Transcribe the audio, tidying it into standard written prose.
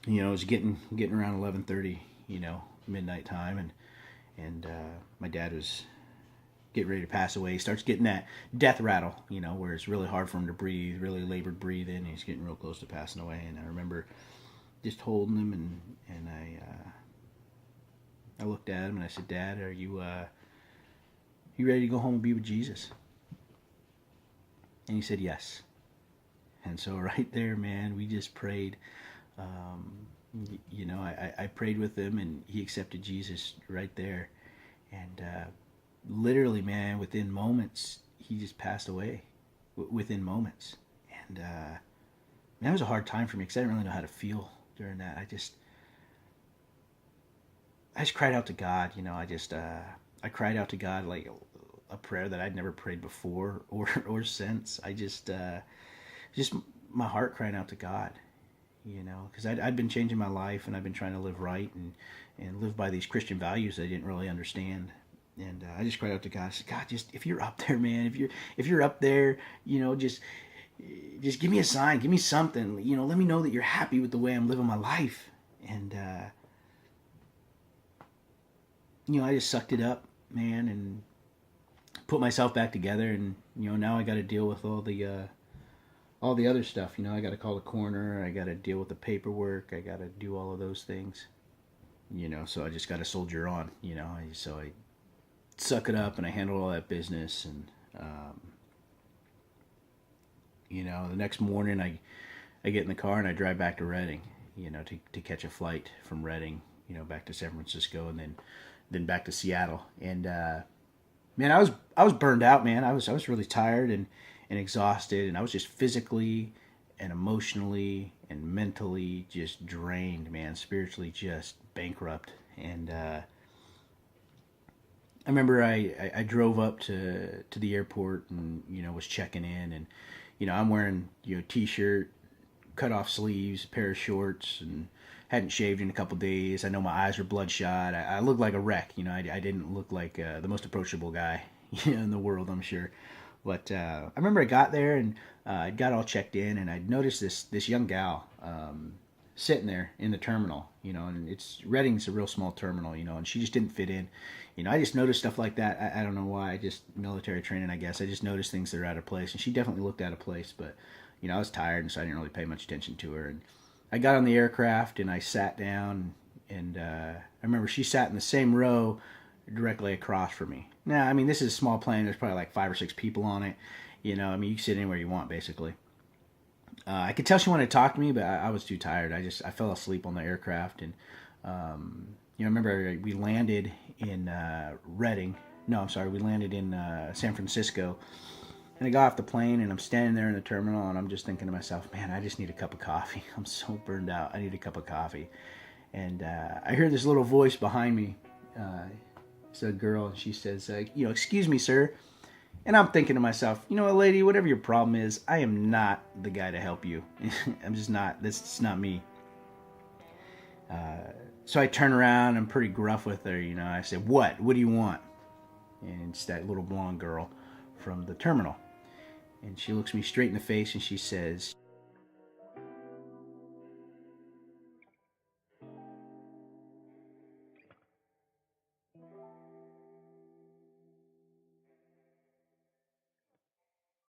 It was getting around 11:30, midnight time, and my dad was getting ready to pass away. He starts getting that death rattle, where it's really hard for him to breathe, really labored breathing. He's getting real close to passing away, and I remember just holding him, and I looked at him and I said, "Dad, are you ready to go home and be with Jesus?" And he said, "Yes." And so right there, man, we just prayed. I prayed with him, and he accepted Jesus right there. And literally, man, within moments, he just passed away. Within moments, and man, that was a hard time for me because I didn't really know how to feel during that. I just cried out to God. I cried out to God like a prayer that I'd never prayed before or since. Just my heart crying out to God, because I'd been changing my life, and I've been trying to live right and live by these Christian values that I didn't really understand. And I just cried out to God. I said, "God, just if you're up there, man, if you're up there, just give me a sign, give me something. Let me know that you're happy with the way I'm living my life." And I just sucked it up, man, and put myself back together. And now I got to deal with all the other stuff. I got to call the coroner. I got to deal with the paperwork. I got to do all of those things. So I just got to soldier on. So I suck it up and I handle all that business. And the next morning I get in the car and I drive back to Redding. To catch a flight from Redding, back to San Francisco, and then back to Seattle. And man, I was burned out, man. I was really tired and exhausted, and I was just physically and emotionally and mentally just drained, man. Spiritually just bankrupt. And I remember I drove up to the airport and was checking in, and I'm wearing t-shirt, cut off sleeves, a pair of shorts, and hadn't shaved in a couple days. I know my eyes were bloodshot. I looked like a wreck. I didn't look like the most approachable guy in the world, I'm sure. But I remember I got there and I got all checked in, and I noticed this young gal sitting there in the terminal, and Redding's a real small terminal, and she just didn't fit in. I just noticed stuff like that. I don't know why. Just military training, I guess. I just noticed things that are out of place, and she definitely looked out of place. But I was tired, and so I didn't really pay much attention to her. And I got on the aircraft and I sat down, and I remember she sat in the same row directly across from me. Now, I mean, this is a small plane. There's probably like 5 or 6 people on it. You can sit anywhere you want, basically. I could tell she wanted to talk to me, but I was too tired. I fell asleep on the aircraft, and I remember we landed in Reading. No, I'm sorry, we landed in San Francisco. And I got off the plane, and I'm standing there in the terminal, and I'm just thinking to myself, man, I just need a cup of coffee. I'm so burned out. I need a cup of coffee. And I hear this little voice behind me. It's a girl, and she says, "Excuse me, sir." And I'm thinking to myself, you know what, lady, whatever your problem is, I am not the guy to help you. I'm just not. That's not me. So I turn around. I'm pretty gruff with her. I say, What do you want?" And it's that little blonde girl from the terminal. And she looks me straight in the face and she says,